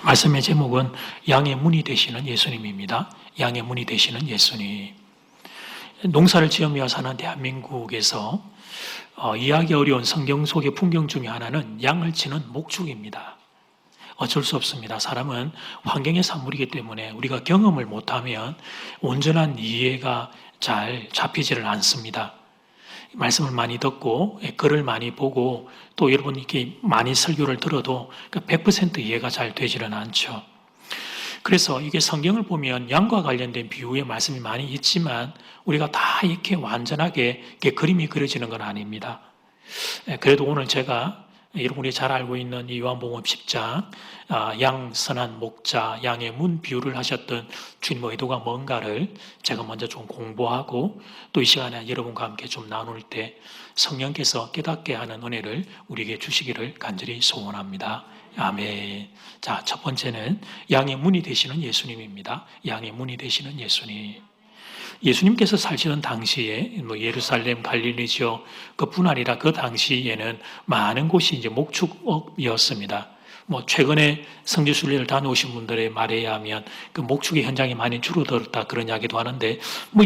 말씀의 제목은 양의 문이 되시는 예수님입니다. 양의 문이 되시는 예수님. 농사를 지으며 사는 대한민국에서 이해하기 어려운 성경 속의 풍경 중에 하나는 양을 치는 목축입니다. 어쩔 수 없습니다. 사람은 환경의 산물이기 때문에 우리가 경험을 못하면 온전한 이해가 잘 잡히지를 않습니다. 말씀을 많이 듣고 글을 많이 보고 또 여러분 이렇게 많이 설교를 들어도 100% 이해가 잘 되지는 않죠. 그래서 이게 성경을 보면 양과 관련된 비유의 말씀이 많이 있지만 우리가 다 이렇게 완전하게 이렇게 그림이 그려지는 건 아닙니다. 그래도 오늘 제가 여러분이 잘 알고 있는 이 요한복음 10장 양 선한 목자 양의 문 비유를 하셨던 주님의 의도가 뭔가를 제가 먼저 좀 공부하고 또 이 시간에 여러분과 함께 좀 나눌 때 성령께서 깨닫게 하는 은혜를 우리에게 주시기를 간절히 소원합니다. 아멘. 자, 첫 번째는 양의 문이 되시는 예수님입니다. 양의 문이 되시는 예수님. 예수님께서 사시는 당시에 예루살렘, 갈릴리 지역 그뿐 아니라 그 당시에는 많은 곳이 이제 목축업이었습니다. 최근에 성지순례를 다녀오신 분들의 말에 의하면 그 목축의 현장이 많이 줄어들었다 그런 이야기도 하는데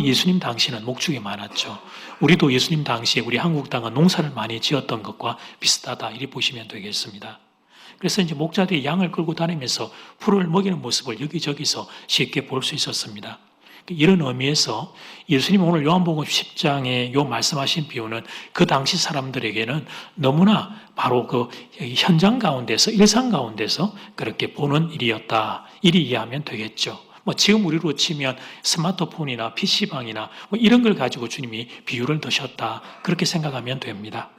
예수님 당시는 목축이 많았죠. 우리도 예수님 당시에 우리 한국 땅은 농사를 많이 지었던 것과 비슷하다 이렇게 보시면 되겠습니다. 그래서 이제 목자들이 양을 끌고 다니면서 풀을 먹이는 모습을 여기저기서 쉽게 볼 수 있었습니다. 이런 의미에서 예수님 오늘 요한복음 10장에 요 말씀하신 비유는 그 당시 사람들에게는 너무나 바로 그 현장 가운데서 일상 가운데서 그렇게 보는 일이었다. 이리 이해하면 되겠죠. 지금 우리로 치면 스마트폰이나 PC방이나 이런 걸 가지고 주님이 비유를 드셨다. 그렇게 생각하면 됩니다.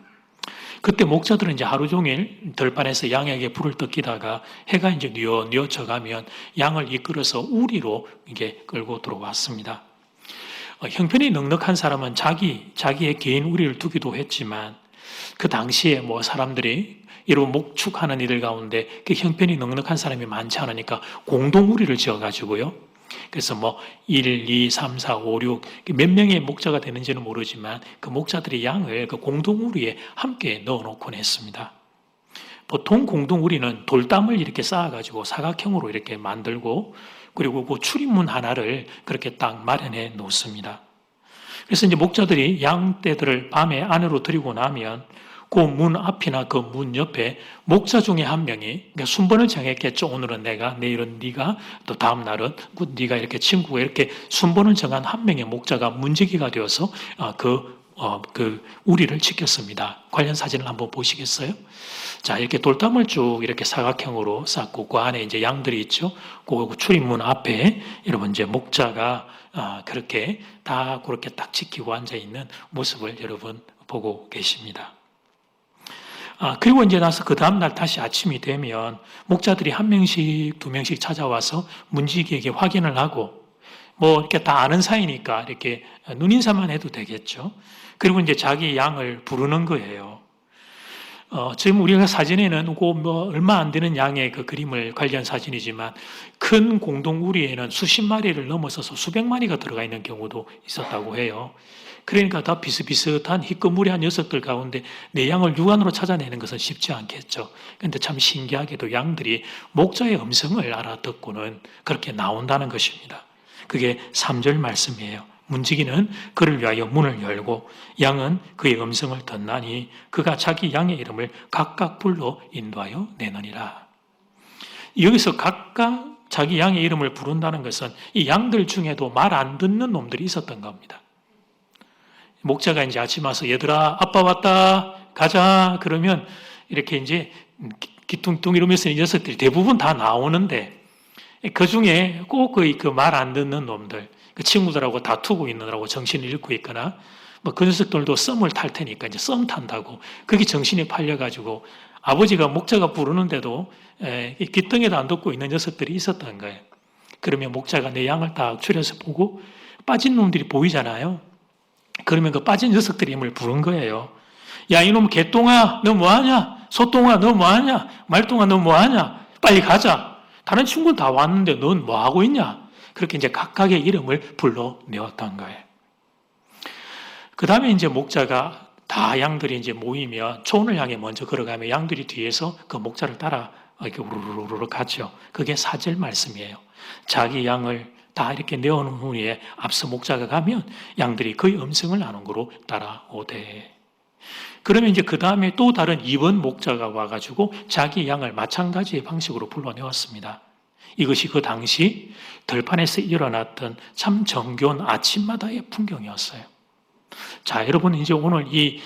그때 목자들은 이제 하루 종일 들판에서 양에게 불을 뜯기다가 해가 이제 뉘어져 가면 양을 이끌어서 우리로 이게 끌고 들어왔습니다. 형편이 넉넉한 사람은 자기의 개인 우리를 두기도 했지만 그 당시에 사람들이 이런 목축하는 이들 가운데 그 형편이 넉넉한 사람이 많지 않으니까 공동 우리를 지어가지고요. 그래서 1, 2, 3, 4, 5, 6 몇 명의 목자가 되는지는 모르지만 그 목자들이 양을 그 공동우리에 함께 넣어놓곤 했습니다. 보통 공동우리는 돌담을 이렇게 쌓아가지고 사각형으로 이렇게 만들고 그리고 그 출입문 하나를 그렇게 딱 마련해 놓습니다. 그래서 이제 목자들이 양떼들을 밤에 안으로 들이고 나면 그 문 앞이나 그 문 옆에 목자 중에 한 명이 그러니까 순번을 정했겠죠. 오늘은 내가, 내일은 네가, 또 다음 날은 네가 이렇게 친구가 이렇게 순번을 정한 한 명의 목자가 문지기가 되어서 그 우리를 지켰습니다. 관련 사진을 한번 보시겠어요? 자, 이렇게 돌담을 쭉 이렇게 사각형으로 쌓고 그 안에 이제 양들이 있죠. 그 출입문 앞에 여러분 이제 목자가 그렇게 다 그렇게 딱 지키고 앉아 있는 모습을 여러분 보고 계십니다. 그리고 이제 나서 그 다음날 다시 아침이 되면 목자들이 한 명씩, 두 명씩 찾아와서 문지기에게 확인을 하고 이렇게 다 아는 사이니까 이렇게 눈인사만 해도 되겠죠. 그리고 이제 자기 양을 부르는 거예요. 지금 우리가 사진에는 얼마 안 되는 양의 그 그림을 관련 사진이지만 큰 공동우리에는 수십 마리를 넘어서서 수백 마리가 들어가 있는 경우도 있었다고 해요. 그러니까 다 비슷비슷한 희끄무리한 녀석들 가운데 내 양을 육안으로 찾아내는 것은 쉽지 않겠죠. 그런데 참 신기하게도 양들이 목자의 음성을 알아듣고는 그렇게 나온다는 것입니다. 그게 3절 말씀이에요. 문지기는 그를 위하여 문을 열고 양은 그의 음성을 듣나니 그가 자기 양의 이름을 각각 불러 인도하여 내느니라. 여기서 각각 자기 양의 이름을 부른다는 것은 이 양들 중에도 말 안 듣는 놈들이 있었던 겁니다. 목자가 이제 아침 와서 얘들아 아빠 왔다 가자 그러면 이렇게 이제 기퉁퉁 이러면서 이 녀석들이 대부분 다 나오는데 그 중에 꼭 그 말 안 듣는 놈들 그 친구들하고 다투고 있느라고 정신을 잃고 있거나 그 녀석들도 썸을 탈 테니까 이제 썸 탄다고 그게 정신이 팔려가지고 아버지가 목자가 부르는데도 귀등에도 안 듣고 있는 녀석들이 있었던 거예요. 그러면 목자가 내 양을 딱 추려서 보고 빠진 놈들이 보이잖아요. 그러면 그 빠진 녀석들이 힘을 부른 거예요. 야 이놈 개똥아 너 뭐하냐? 소똥아 너 뭐하냐? 말똥아 너 뭐하냐? 빨리 가자. 다른 친구는 다 왔는데 넌 뭐하고 있냐? 그렇게 이제 각각의 이름을 불러내었던 거예요. 그 다음에 이제 목자가 다 양들이 이제 모이면 초원을 향해 먼저 걸어가면 양들이 뒤에서 그 목자를 따라 이렇게 우르르르 가죠. 그게 사절 말씀이에요. 자기 양을 다 이렇게 내어놓은 후에 앞서 목자가 가면 양들이 그의 음성을 아는 거로 따라오되. 그러면 이제 그 다음에 또 다른 2번 목자가 와가지고 자기 양을 마찬가지의 방식으로 불러내었습니다. 이것이 그 당시 들판에서 일어났던 참 정겨운 아침마다의 풍경이었어요. 자, 여러분 이제 오늘 이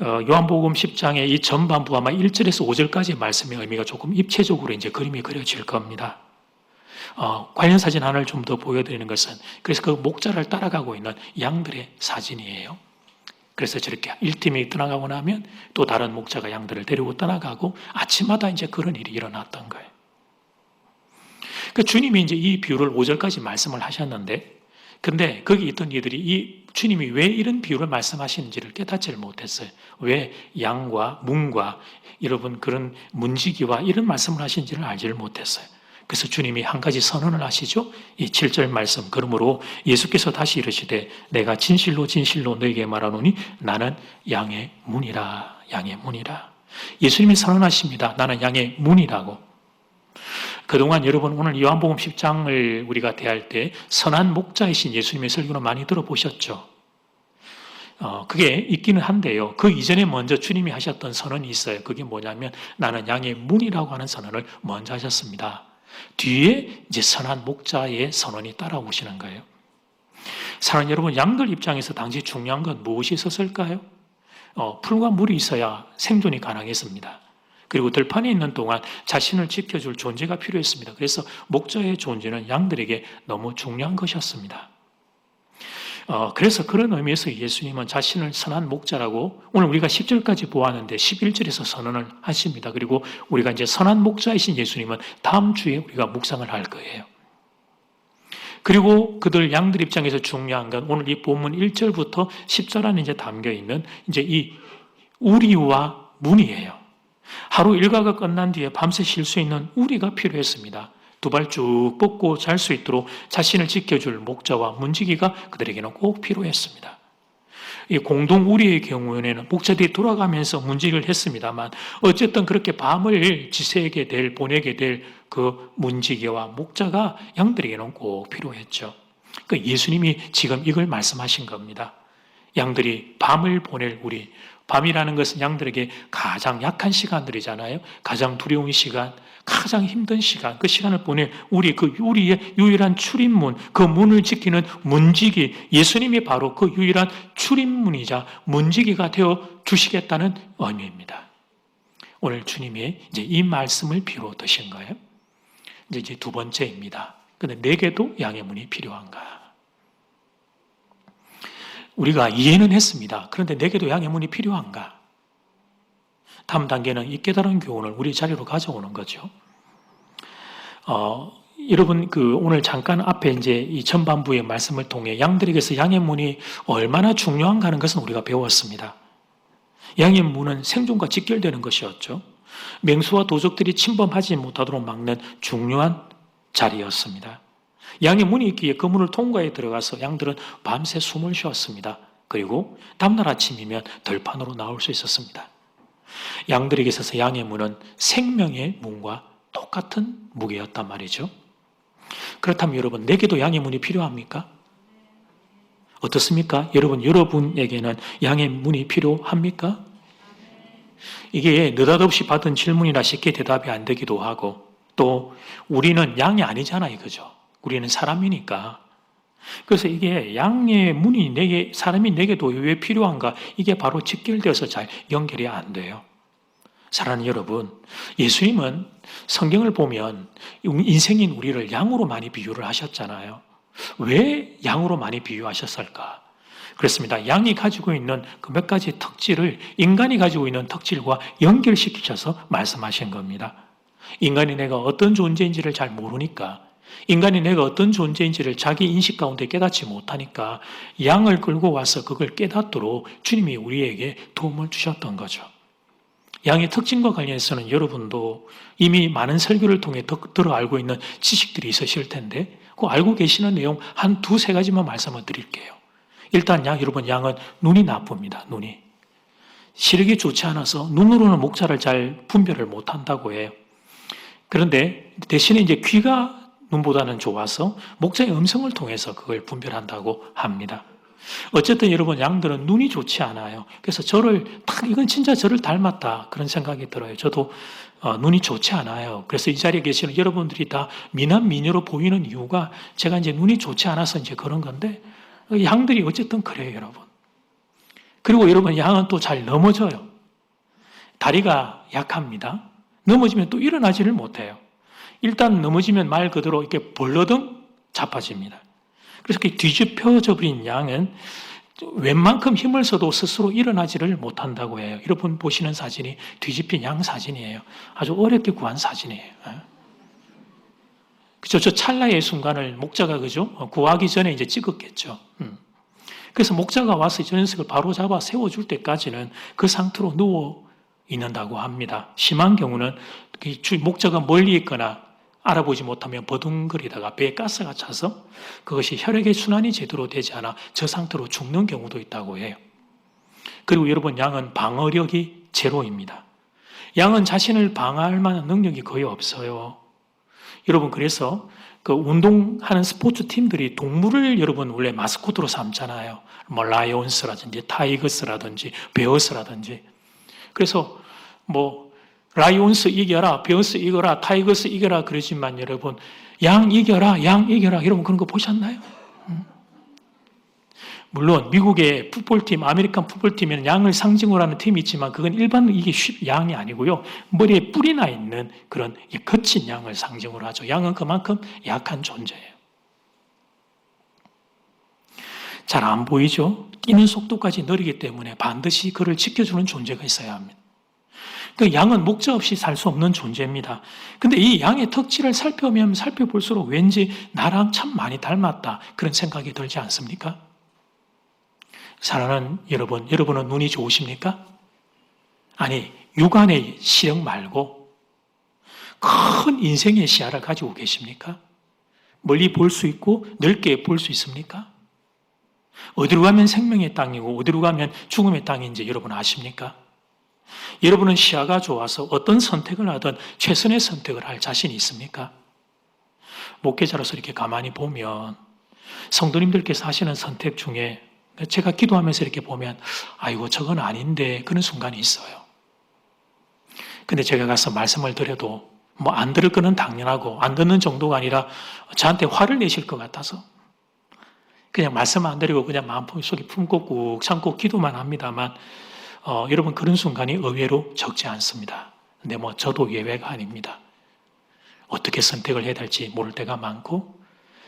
요한복음 10장의 이 전반부 아마 1절에서 5절까지의 말씀의 의미가 조금 입체적으로 이제 그림이 그려질 겁니다. 관련 사진 하나를 좀 더 보여드리는 것은 그래서 그 목자를 따라가고 있는 양들의 사진이에요. 그래서 저렇게 1팀이 떠나가고 나면 또 다른 목자가 양들을 데리고 떠나가고 아침마다 이제 그런 일이 일어났던 거예요. 그 주님이 이제 이 비유를 5절까지 말씀을 하셨는데, 근데 거기 있던 이들이 이 주님이 왜 이런 비유를 말씀하시는지를 깨닫지를 못했어요. 왜 양과 문과 여러분 그런 문지기와 이런 말씀을 하시는지를 알지를 못했어요. 그래서 주님이 한 가지 선언을 하시죠. 이 7절 말씀. 그러므로 예수께서 다시 이르시되 내가 진실로 진실로 너에게 말하노니 나는 양의 문이라. 양의 문이라. 예수님이 선언하십니다. 나는 양의 문이라고. 그동안 여러분 오늘 요한복음 10장을 우리가 대할 때 선한 목자이신 예수님의 설교는 많이 들어보셨죠. 그게 있기는 한데요. 그 이전에 먼저 주님이 하셨던 선언이 있어요. 그게 뭐냐면 나는 양의 문이라고 하는 선언을 먼저 하셨습니다. 뒤에 이제 선한 목자의 선언이 따라오시는 거예요. 사랑하는 여러분, 양들 입장에서 당시 중요한 건 무엇이 있었을까요? 풀과 물이 있어야 생존이 가능했습니다. 그리고 들판에 있는 동안 자신을 지켜줄 존재가 필요했습니다. 그래서 목자의 존재는 양들에게 너무 중요한 것이었습니다. 그래서 그런 의미에서 예수님은 자신을 선한 목자라고 오늘 우리가 10절까지 보았는데 11절에서 선언을 하십니다. 그리고 우리가 이제 선한 목자이신 예수님은 다음 주에 우리가 묵상을 할 거예요. 그리고 그들 양들 입장에서 중요한 건 오늘 이 본문 1절부터 10절 안에 이제 담겨 있는 이제 이 우리와 문이에요. 하루 일과가 끝난 뒤에 밤새 쉴 수 있는 우리가 필요했습니다. 두 발 쭉 뻗고 잘 수 있도록 자신을 지켜줄 목자와 문지기가 그들에게는 꼭 필요했습니다. 이 공동 우리의 경우에는 목자들이 돌아가면서 문지기를 했습니다만 어쨌든 그렇게 밤을 지새게 될, 보내게 될 그 문지기와 목자가 양들에게는 꼭 필요했죠. 그러니까 예수님이 지금 이걸 말씀하신 겁니다. 양들이 밤을 보낼 우리, 밤이라는 것은 양들에게 가장 약한 시간들이잖아요. 가장 두려운 시간, 가장 힘든 시간, 그 시간을 보낼 우리의 유일한 출입문, 그 문을 지키는 문지기, 예수님이 바로 그 유일한 출입문이자 문지기가 되어 주시겠다는 의미입니다. 오늘 주님이 이제 이 말씀을 비로 드신 거예요. 이제 두 번째입니다. 근데 내게도 양의 문이 필요한가? 우리가 이해는 했습니다. 그런데 내게도 양의 문이 필요한가? 다음 단계는 이 깨달은 교훈을 우리 자리로 가져오는 거죠. 여러분, 오늘 잠깐 앞에 이제 이 전반부의 말씀을 통해 양들에게서 양의 문이 얼마나 중요한가 하는 것은 우리가 배웠습니다. 양의 문은 생존과 직결되는 것이었죠. 맹수와 도적들이 침범하지 못하도록 막는 중요한 자리였습니다. 양의 문이 있기에 그 문을 통과해 들어가서 양들은 밤새 숨을 쉬었습니다. 그리고 다음날 아침이면 들판으로 나올 수 있었습니다. 양들에게 있어서 양의 문은 생명의 문과 똑같은 무게였단 말이죠. 그렇다면 여러분, 내게도 양의 문이 필요합니까? 어떻습니까? 여러분에게는 양의 문이 필요합니까? 이게 느닷없이 받은 질문이라 쉽게 대답이 안 되기도 하고 또 우리는 양이 아니잖아요. 그죠? 우리는 사람이니까. 그래서 이게 양의 문이 사람이 내게도 왜 필요한가? 이게 바로 직결되어서 잘 연결이 안 돼요. 사랑하는 여러분, 예수님은 성경을 보면 인생인 우리를 양으로 많이 비유를 하셨잖아요. 왜 양으로 많이 비유하셨을까? 그렇습니다. 양이 가지고 있는 그 몇 가지 특질을 인간이 가지고 있는 특질과 연결시키셔서 말씀하신 겁니다. 인간이 내가 어떤 존재인지를 잘 모르니까, 인간이 내가 어떤 존재인지를 자기 인식 가운데 깨닫지 못하니까 양을 끌고 와서 그걸 깨닫도록 주님이 우리에게 도움을 주셨던 거죠. 양의 특징과 관련해서는 여러분도 이미 많은 설교를 통해 들어 알고 있는 지식들이 있으실 텐데 그 알고 계시는 내용 한 두세 가지만 말씀을 드릴게요. 일단 여러분, 양은 눈이 나쁩니다. 눈이. 시력이 좋지 않아서 눈으로는 목자를 잘 분별을 못한다고 해요. 그런데 대신에 이제 귀가 눈보다는 좋아서 목자의 음성을 통해서 그걸 분별한다고 합니다. 어쨌든 여러분, 양들은 눈이 좋지 않아요. 그래서 이건 진짜 저를 닮았다, 그런 생각이 들어요. 저도 눈이 좋지 않아요. 그래서 이 자리에 계시는 여러분들이 다 미남 미녀로 보이는 이유가 제가 이제 눈이 좋지 않아서 이제 그런 건데, 양들이 어쨌든 그래요, 여러분. 그리고 여러분, 양은 또 잘 넘어져요. 다리가 약합니다. 넘어지면 또 일어나지를 못해요. 일단 넘어지면 말 그대로 이렇게 벌러덩 자빠집니다. 그래서 뒤집혀져 버린 양은 웬만큼 힘을 써도 스스로 일어나지를 못한다고 해요. 여러분 보시는 사진이 뒤집힌 양 사진이에요. 아주 어렵게 구한 사진이에요. 그죠? 저 찰나의 순간을 목자가 그죠? 구하기 전에 이제 찍었겠죠. 그래서 목자가 와서 저 녀석을 바로 잡아 세워줄 때까지는 그 상태로 누워 있는다고 합니다. 심한 경우는 목자가 멀리 있거나 알아보지 못하면 버둥거리다가 배에 가스가 차서 그것이 혈액의 순환이 제대로 되지 않아 저 상태로 죽는 경우도 있다고 해요. 그리고 여러분, 양은 방어력이 제로입니다. 양은 자신을 방어할 만한 능력이 거의 없어요. 여러분, 그래서 그 운동하는 스포츠 팀들이 동물을 여러분 원래 마스코트로 삼잖아요. 뭐 라이온스라든지 타이거스라든지 베어스라든지. 그래서 뭐 라이온스 이겨라, 베어스 이겨라, 타이거스 이겨라 그러지만 여러분, 양 이겨라, 양 이겨라, 여러분 그런 거 보셨나요? 물론 미국의 풋볼팀, 아메리칸 풋볼팀에는 양을 상징으로 하는 팀이 있지만 그건 일반 이게 양이 아니고요. 머리에 뿔이 나 있는 그런 거친 양을 상징으로 하죠. 양은 그만큼 약한 존재예요. 잘 안 보이죠? 뛰는 속도까지 느리기 때문에 반드시 그를 지켜주는 존재가 있어야 합니다. 그 양은 목자 없이 살 수 없는 존재입니다. 근데 이 양의 덕질을 살펴보면 살펴볼수록 왠지 나랑 참 많이 닮았다, 그런 생각이 들지 않습니까? 사랑하는 여러분, 여러분은 눈이 좋으십니까? 아니, 육안의 시력 말고 큰 인생의 시야를 가지고 계십니까? 멀리 볼 수 있고 넓게 볼 수 있습니까? 어디로 가면 생명의 땅이고 어디로 가면 죽음의 땅인지 여러분 아십니까? 여러분은 시야가 좋아서 어떤 선택을 하든 최선의 선택을 할 자신이 있습니까? 목회자로서 이렇게 가만히 보면 성도님들께서 하시는 선택 중에 제가 기도하면서 이렇게 보면 아이고 저건 아닌데 그런 순간이 있어요. 근데 제가 가서 말씀을 드려도 뭐 안 들을 거는 당연하고 안 듣는 정도가 아니라 저한테 화를 내실 것 같아서 그냥 말씀 안 드리고 그냥 마음속에 품고 꾹 참고 기도만 합니다만 여러분 그런 순간이 의외로 적지 않습니다. 근데 뭐 저도 예외가 아닙니다. 어떻게 선택을 해야 될지 모를 때가 많고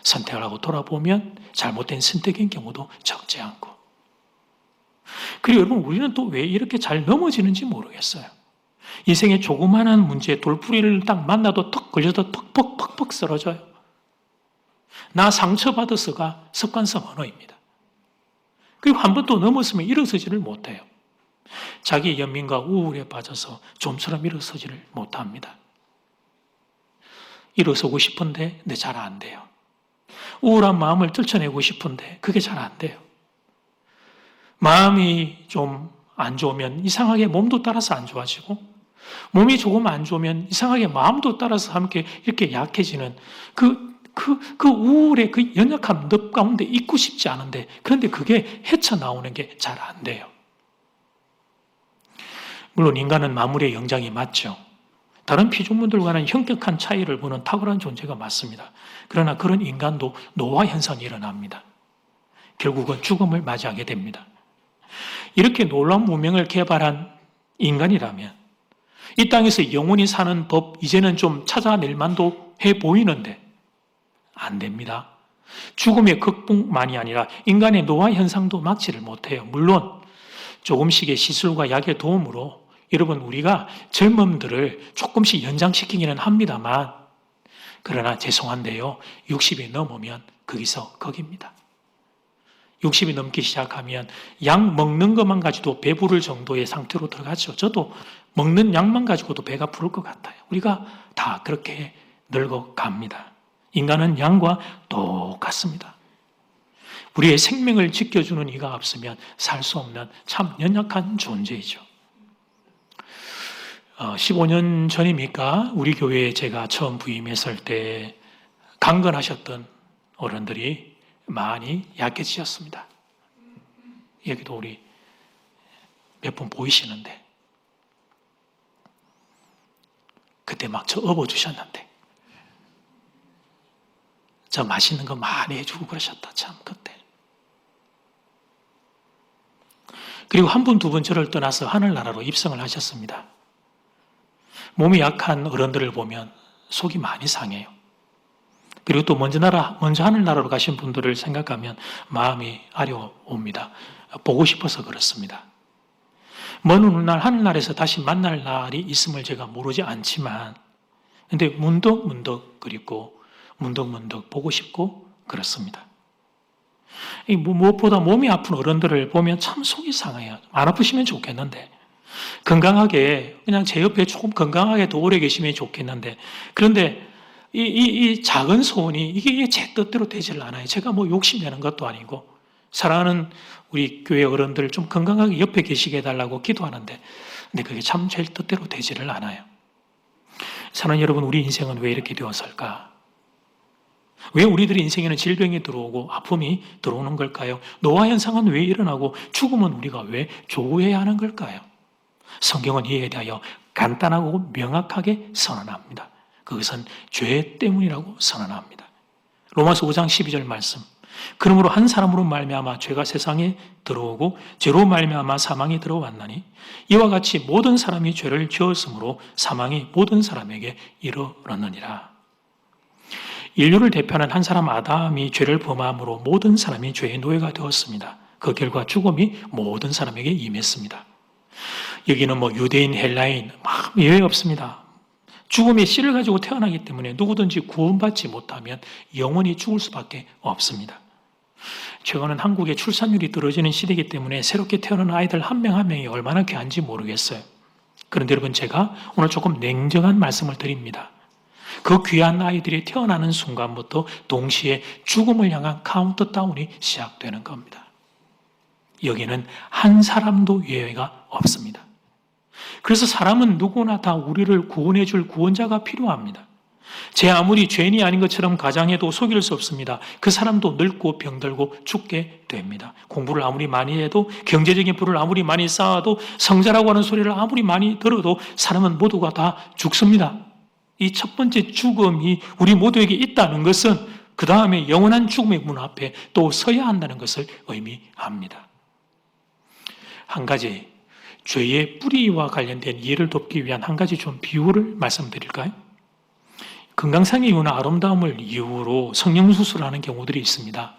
선택을 하고 돌아보면 잘못된 선택인 경우도 적지 않고. 그리고 여러분 우리는 또 왜 이렇게 잘 넘어지는지 모르겠어요. 인생의 조그마한 문제 돌풀이를 딱 만나도 턱 걸려도 퍽퍽 쓰러져요. 나 상처받아서가 습관성 언어입니다. 그리고 한 번 또 넘었으면 일어서지를 못해요. 자기 연민과 우울에 빠져서 좀처럼 일어서지를 못합니다. 일어서고 싶은데 근데 잘 안 돼요. 우울한 마음을 떨쳐내고 싶은데 그게 잘 안 돼요. 마음이 좀 안 좋으면 이상하게 몸도 따라서 안 좋아지고 몸이 조금 안 좋으면 이상하게 마음도 따라서 함께 이렇게 약해지는 그 우울의 그 연약한 늪 가운데 있고 싶지 않은데 그런데 그게 헤쳐나오는 게 잘 안 돼요. 물론 인간은 만물의 영장이 맞죠. 다른 피조물들과는 현격한 차이를 보는 탁월한 존재가 맞습니다. 그러나 그런 인간도 노화 현상이 일어납니다. 결국은 죽음을 맞이하게 됩니다. 이렇게 놀라운 문명을 개발한 인간이라면 이 땅에서 영원히 사는 법 이제는 좀 찾아낼 만도 해 보이는데 안 됩니다. 죽음의 극복만이 아니라 인간의 노화 현상도 막지를 못해요. 물론 조금씩의 시술과 약의 도움으로 여러분 우리가 젊음들을 조금씩 연장시키기는 합니다만 그러나 죄송한데요. 60이 넘으면 거기서 거기입니다. 60이 넘기 시작하면 약 먹는 것만 가지고도 배부를 정도의 상태로 들어가죠. 저도 먹는 약만 가지고도 배가 부를 것 같아요. 우리가 다 그렇게 늙어갑니다. 인간은 양과 똑같습니다. 우리의 생명을 지켜주는 이가 없으면 살 수 없는 참 연약한 존재이죠. 15년 전입니까? 우리 교회에 제가 처음 부임했을 때 강건하셨던 어른들이 많이 약해지셨습니다. 여기도 우리 몇 분 보이시는데 그때 막 저 업어주셨는데 저 맛있는 거 많이 해주고 그러셨다 참 그때. 그리고 한 분, 두 분 저를 떠나서 하늘나라로 입성을 하셨습니다. 몸이 약한 어른들을 보면 속이 많이 상해요. 그리고 또 먼저 하늘나라로 가신 분들을 생각하면 마음이 아려옵니다. 보고 싶어서 그렇습니다. 먼 훗날 하늘나라에서 다시 만날 날이 있음을 제가 모르지 않지만 근데 문득문득 그립고 문득문득 보고 싶고 그렇습니다. 무엇보다 몸이 아픈 어른들을 보면 참 속이 상해요. 안 아프시면 좋겠는데 건강하게 그냥 제 옆에 조금 건강하게 더 오래 계시면 좋겠는데 그런데 이 작은 소원이 이게 제 뜻대로 되질 않아요. 제가 뭐 욕심내는 것도 아니고 사랑하는 우리 교회 어른들 좀 건강하게 옆에 계시게 해달라고 기도하는데 근데 그게 참 제 뜻대로 되지를 않아요. 사랑하는 여러분, 우리 인생은 왜 이렇게 되었을까? 왜 우리들의 인생에는 질병이 들어오고 아픔이 들어오는 걸까요? 노화 현상은 왜 일어나고 죽음은 우리가 왜 조구해야 하는 걸까요? 성경은 이에 대하여 간단하고 명확하게 선언합니다. 그것은 죄 때문이라고 선언합니다. 로마서 5장 12절 말씀. 그러므로 한 사람으로 말미암아 죄가 세상에 들어오고 죄로 말미암아 사망이 들어왔나니 이와 같이 모든 사람이 죄를 지었으므로 사망이 모든 사람에게 이르렀느니라. 인류를 대표하는 한 사람 아담이 죄를 범함으로 모든 사람이 죄의 노예가 되었습니다. 그 결과 죽음이 모든 사람에게 임했습니다. 여기는 뭐 유대인, 헬라인 막 예외 없습니다. 죽음의 씨를 가지고 태어나기 때문에 누구든지 구원받지 못하면 영원히 죽을 수밖에 없습니다. 최근은 한국의 출산율이 떨어지는 시대이기 때문에 새롭게 태어난 아이들 한 명 한 명이 얼마나 귀한지 모르겠어요. 그런데 여러분, 제가 오늘 조금 냉정한 말씀을 드립니다. 그 귀한 아이들이 태어나는 순간부터 동시에 죽음을 향한 카운트다운이 시작되는 겁니다. 여기는 한 사람도 예외가 없습니다. 그래서 사람은 누구나 다 우리를 구원해 줄 구원자가 필요합니다. 제 아무리 죄인이 아닌 것처럼 가장해도 속일 수 없습니다. 그 사람도 늙고 병들고 죽게 됩니다. 공부를 아무리 많이 해도 경제적인 부를 아무리 많이 쌓아도 성자라고 하는 소리를 아무리 많이 들어도 사람은 모두가 다 죽습니다. 이 첫 번째 죽음이 우리 모두에게 있다는 것은 그 다음에 영원한 죽음의 문 앞에 또 서야 한다는 것을 의미합니다. 한 가지 죄의 뿌리와 관련된 이해를 돕기 위한 한 가지 좀 비유를 말씀드릴까요? 건강상의 이유나 아름다움을 이유로 성형수술을 하는 경우들이 있습니다.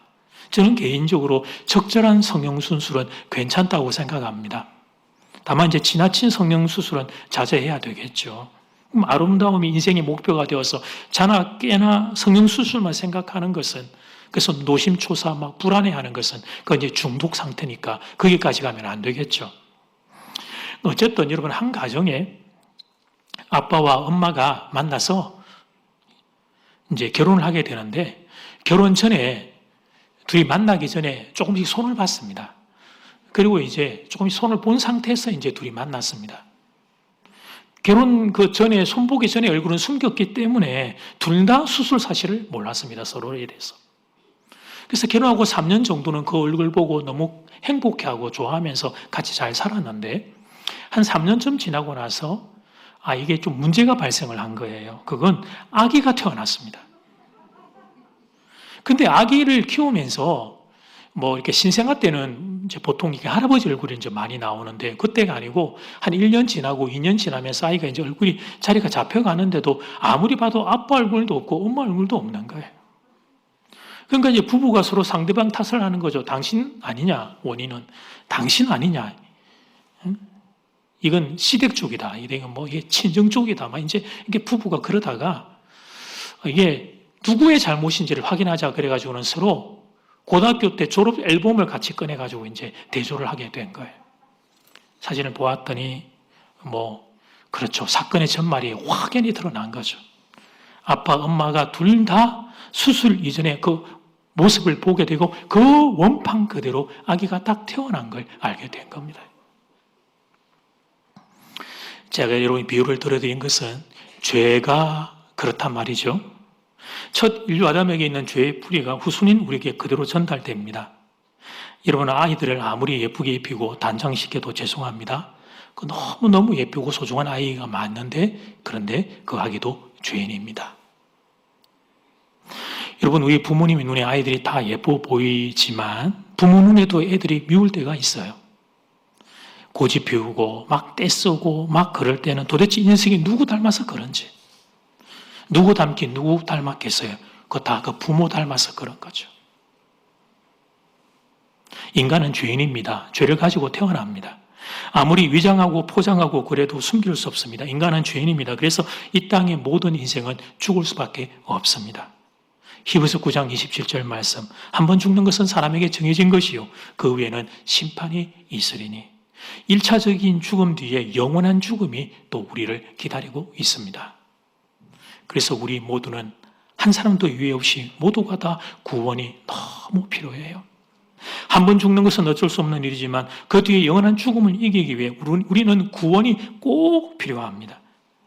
저는 개인적으로 적절한 성형수술은 괜찮다고 생각합니다. 다만 이제 지나친 성형수술은 자제해야 되겠죠. 아름다움이 인생의 목표가 되어서 자나 깨나 성형수술만 생각하는 것은 그래서 노심초사 막 불안해하는 것은 그건 이제 중독 상태니까 거기까지 가면 안 되겠죠. 어쨌든 여러분, 한 가정에 아빠와 엄마가 만나서 이제 결혼을 하게 되는데 결혼 전에 둘이 만나기 전에 조금씩 손을 봤습니다. 그리고 이제 조금씩 손을 본 상태에서 이제 둘이 만났습니다. 결혼 그 전에 손보기 전에 얼굴은 숨겼기 때문에 둘 다 수술 사실을 몰랐습니다. 서로에 대해서. 그래서 결혼하고 3년 정도는 그 얼굴 보고 너무 행복해하고 좋아하면서 같이 잘 살았는데 한 3년쯤 지나고 나서 이게 좀 문제가 발생을 한 거예요. 그건 아기가 태어났습니다. 근데 아기를 키우면서 뭐 이렇게 신생아 때는 이제 보통 이게 할아버지 얼굴이 이제 많이 나오는데 그때가 아니고 한 1년 지나고 2년 지나면서 아이가 이제 얼굴이 자리가 잡혀가는데도 아무리 봐도 아빠 얼굴도 없고 엄마 얼굴도 없는 거예요. 그러니까 이제 부부가 서로 상대방 탓을 하는 거죠. 당신 아니냐, 원인은. 당신 아니냐. 이건 시댁 쪽이다. 이건 뭐 이게 친정 쪽이다. 막 이제 이게 부부가 그러다가 이게 누구의 잘못인지를 확인하자 그래가지고는 서로 고등학교 때 졸업 앨범을 같이 꺼내가지고 이제 대조를 하게 된 거예요. 사진을 보았더니 그렇죠. 사건의 전말이 확연히 드러난 거죠. 아빠, 엄마가 둘 다 수술 이전에 그 모습을 보게 되고 그 원판 그대로 아기가 딱 태어난 걸 알게 된 겁니다. 제가 여러분 비유를 들어드린 것은 죄가 그렇단 말이죠. 첫 인류 아담에게 있는 죄의 뿌리가 후손인 우리에게 그대로 전달됩니다. 여러분 아이들을 아무리 예쁘게 입히고 단장시켜도 죄송합니다. 그 너무너무 예쁘고 소중한 아이가 많은데 그런데 그 아기도 죄인입니다. 여러분 우리 부모님의 눈에 아이들이 다 예뻐 보이지만 부모 눈에도 애들이 미울 때가 있어요. 고집 피우고 막 떼쓰고 막 그럴 때는 도대체 이 녀석이 누구 닮아서 그런지, 누구 닮긴 누구 닮았겠어요? 그거 다 그 부모 닮아서 그런 거죠. 인간은 죄인입니다. 죄를 가지고 태어납니다. 아무리 위장하고 포장하고 그래도 숨길 수 없습니다. 인간은 죄인입니다. 그래서 이 땅의 모든 인생은 죽을 수밖에 없습니다. 히브리서 9장 27절 말씀, 한 번 죽는 것은 사람에게 정해진 것이요 그 후에는 심판이 있으리니 1차적인 죽음 뒤에 영원한 죽음이 또 우리를 기다리고 있습니다. 그래서 우리 모두는 한 사람도 유해 없이 모두가 다 구원이 너무 필요해요. 한 번 죽는 것은 어쩔 수 없는 일이지만 그 뒤에 영원한 죽음을 이기기 위해 우리는 구원이 꼭 필요합니다.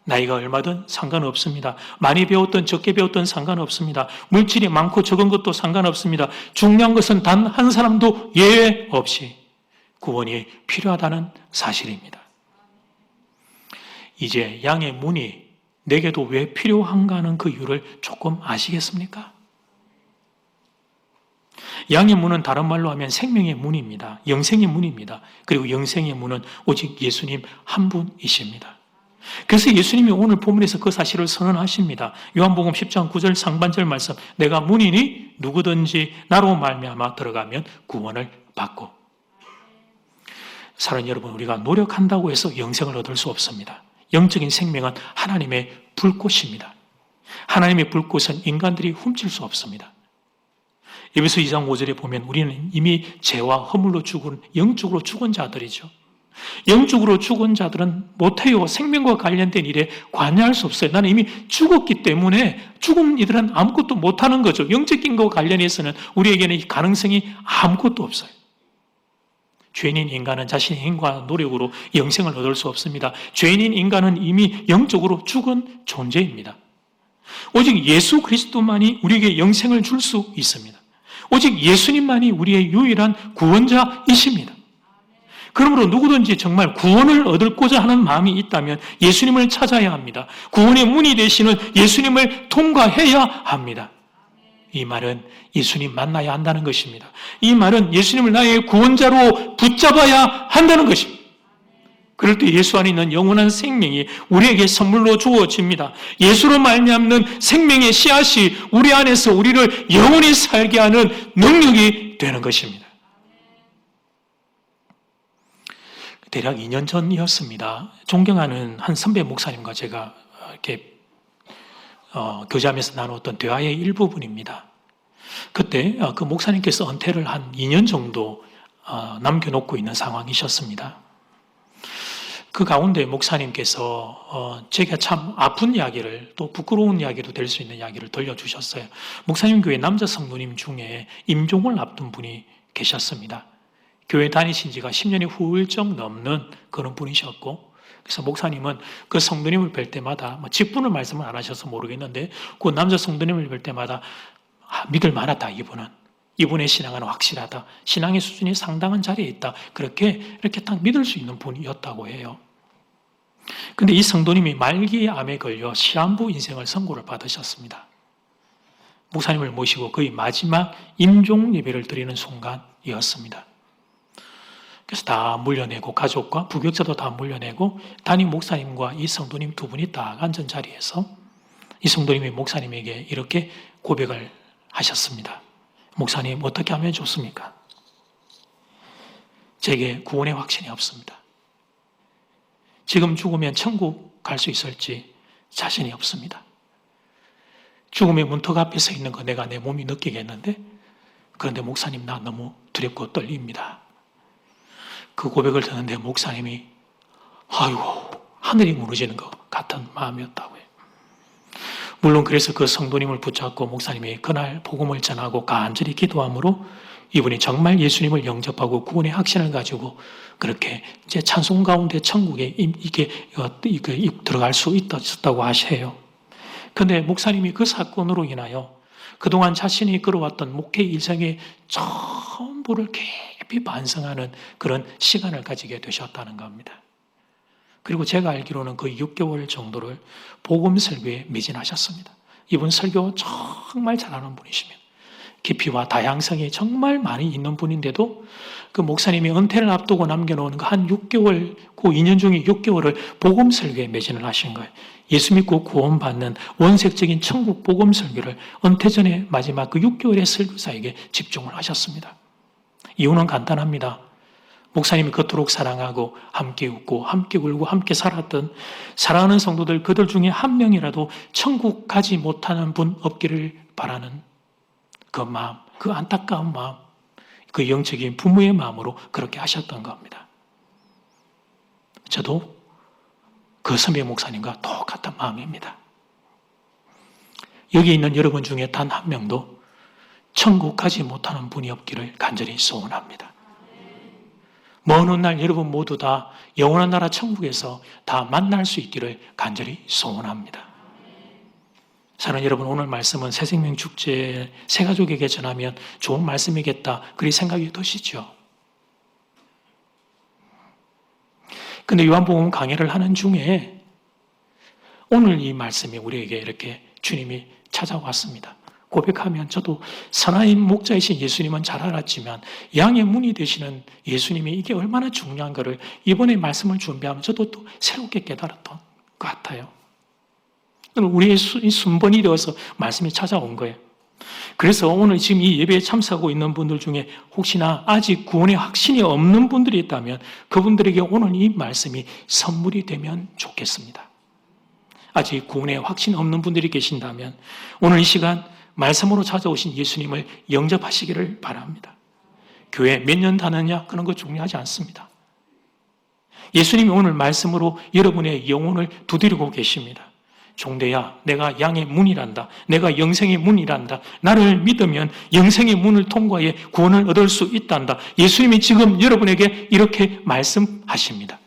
나이가 얼마든 상관없습니다. 많이 배웠든 적게 배웠든 상관없습니다. 물질이 많고 적은 것도 상관없습니다. 중요한 것은 단 한 사람도 예외 없이 구원이 필요하다는 사실입니다. 이제 양의 문이 내게도 왜 필요한가 하는 그 이유를 조금 아시겠습니까? 양의 문은 다른 말로 하면 생명의 문입니다. 영생의 문입니다. 그리고 영생의 문은 오직 예수님 한 분이십니다. 그래서 예수님이 오늘 본문에서 그 사실을 선언하십니다. 요한복음 10장 9절 상반절 말씀, 내가 문이니 누구든지 나로 말미암아 들어가면 구원을 받고. 사랑하는 여러분, 우리가 노력한다고 해서 영생을 얻을 수 없습니다. 영적인 생명은 하나님의 불꽃입니다. 하나님의 불꽃은 인간들이 훔칠 수 없습니다. 에베소 2장 5절에 보면 우리는 이미 죄와 허물로 죽은 영적으로 죽은 자들이죠. 영적으로 죽은 자들은 못해요. 생명과 관련된 일에 관여할 수 없어요. 나는 이미 죽었기 때문에 죽은 이들은 아무것도 못하는 거죠. 영적인 것과 관련해서는 우리에게는 이 가능성이 아무것도 없어요. 죄인인 인간은 자신의 힘과 노력으로 영생을 얻을 수 없습니다. 죄인인 인간은 이미 영적으로 죽은 존재입니다. 오직 예수 그리스도만이 우리에게 영생을 줄 수 있습니다. 오직 예수님만이 우리의 유일한 구원자이십니다. 그러므로 누구든지 정말 구원을 얻고자 하는 마음이 있다면 예수님을 찾아야 합니다. 구원의 문이 되시는 예수님을 통과해야 합니다. 이 말은 예수님 만나야 한다는 것입니다. 이 말은 예수님을 나의 구원자로 붙잡아야 한다는 것입니다. 그럴 때 예수 안에 있는 영원한 생명이 우리에게 선물로 주어집니다. 예수로 말미암는 생명의 씨앗이 우리 안에서 우리를 영원히 살게 하는 능력이 되는 것입니다. 대략 2년 전이었습니다. 존경하는 한 선배 목사님과 제가 이렇게 교제하면서 나눴던 대화의 일부분입니다. 그때 그 목사님께서 은퇴를 한 2년 정도 남겨놓고 있는 상황이셨습니다. 그 가운데 목사님께서 제가 참 아픈 이야기를, 또 부끄러운 이야기도 될 수 있는 이야기를 들려주셨어요. 목사님 교회 남자 성도님 중에 임종을 앞둔 분이 계셨습니다. 교회 다니신 지가 10년이 훌쩍 넘는 그런 분이셨고, 그래서 목사님은 그 성도님을 뵐 때마다 직분을 말씀을 안 하셔서 모르겠는데 그 남자 성도님을 뵐 때마다 믿을 만하다, 이분의 신앙은 확실하다, 신앙의 수준이 상당한 자리에 있다, 그렇게 이렇게 딱 믿을 수 있는 분이었다고 해요. 근데 이 성도님이 말기암에 걸려 시한부 인생을 선고를 받으셨습니다. 목사님을 모시고 거의 마지막 임종 예배를 드리는 순간이었습니다. 그래서 다 물려내고, 가족과 부격자도 다 물려내고, 담임 목사님과 이 성도님 두 분이 딱 앉은 자리에서 이 성도님이 목사님에게 이렇게 고백을 하셨습니다. 목사님, 어떻게 하면 좋습니까? 제게 구원의 확신이 없습니다. 지금 죽으면 천국 갈 수 있을지 자신이 없습니다. 죽음의 문턱 앞에 서 있는 거 내가 내 몸이 느끼겠는데, 그런데 목사님, 나 너무 두렵고 떨립니다. 그 고백을 듣는데 목사님이 아이고, 하늘이 무너지는 것 같은 마음이었다고요. 물론 그래서 그 성도님을 붙잡고 목사님이 그날 복음을 전하고 간절히 기도함으로 이분이 정말 예수님을 영접하고 구원의 확신을 가지고 그렇게 이제 찬송 가운데 천국에 이게 들어갈 수 있었다고 하셔요. 그런데 목사님이 그 사건으로 인하여 그동안 자신이 걸어왔던 목회 일생의 전부를 깊이 반성하는 그런 시간을 가지게 되셨다는 겁니다. 그리고 제가 알기로는 거의 6개월 정도를 복음 설교에 매진하셨습니다. 이분 설교 정말 잘하는 분이십니다. 깊이와 다양성이 정말 많이 있는 분인데도 그 목사님이 은퇴를 앞두고 남겨놓은 그 한 6개월, 그 2년 중에 6개월을 복음 설교에 매진을 하신 거예요. 예수 믿고 구원받는 원색적인 천국 복음 설교를 은퇴 전에 마지막 그 6개월의 설교사에게 집중을 하셨습니다. 이유는 간단합니다. 목사님이 그토록 사랑하고 함께 웃고 함께 울고 함께 살았던 사랑하는 성도들 그들 중에 한 명이라도 천국 가지 못하는 분 없기를 바라는 그 마음, 그 안타까운 마음, 그 영적인 부모의 마음으로 그렇게 하셨던 겁니다. 저도 그 선배 목사님과 똑같은 마음입니다. 여기 있는 여러분 중에 단 한 명도 천국 가지 못하는 분이 없기를 간절히 소원합니다. 먼 훗날 여러분 모두 다 영원한 나라 천국에서 다 만날 수 있기를 간절히 소원합니다. 사랑하는 여러분, 오늘 말씀은 새생명축제 새가족에게 전하면 좋은 말씀이겠다 그리 생각이 드시죠? 근데 요한복음 강해를 하는 중에 오늘 이 말씀이 우리에게 이렇게 주님이 찾아왔습니다. 고백하면 저도 선하인 목자이신 예수님은 잘 알았지만 양의 문이 되시는 예수님이 이게 얼마나 중요한 것을 이번에 말씀을 준비하면 저도 또 새롭게 깨달았던 것 같아요. 우리의 순번이 되어서 말씀이 찾아온 거예요. 그래서 오늘 지금 이 예배에 참석하고 있는 분들 중에 혹시나 아직 구원의 확신이 없는 분들이 있다면 그분들에게 오늘 이 말씀이 선물이 되면 좋겠습니다. 아직 구원의 확신이 없는 분들이 계신다면 오늘 이 시간 말씀으로 찾아오신 예수님을 영접하시기를 바랍니다. 교회 몇 년 다녔냐? 그런 거 중요하지 않습니다. 예수님이 오늘 말씀으로 여러분의 영혼을 두드리고 계십니다. 종대야, 내가 양의 문이란다. 내가 영생의 문이란다. 나를 믿으면 영생의 문을 통과해 구원을 얻을 수 있단다. 예수님이 지금 여러분에게 이렇게 말씀하십니다.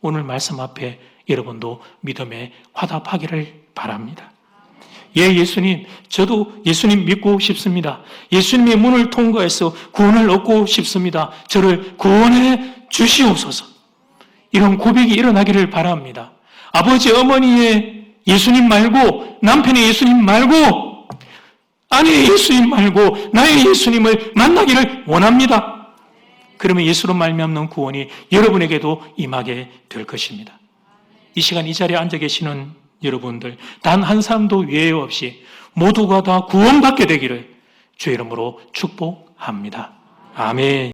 오늘 말씀 앞에 여러분도 믿음에 화답하기를 바랍니다. 예, 예수님, 저도 예수님 믿고 싶습니다. 예수님의 문을 통과해서 구원을 얻고 싶습니다. 저를 구원해 주시옵소서. 이런 고백이 일어나기를 바랍니다. 아버지, 어머니의 예수님 말고, 남편의 예수님 말고, 아내의 예수님 말고, 나의 예수님을 만나기를 원합니다. 그러면 예수로 말미암는 구원이 여러분에게도 임하게 될 것입니다. 이 시간 이 자리에 앉아 계시는 여러분들, 단 한 사람도 예외 없이 모두가 다 구원받게 되기를 주의 이름으로 축복합니다. 아멘.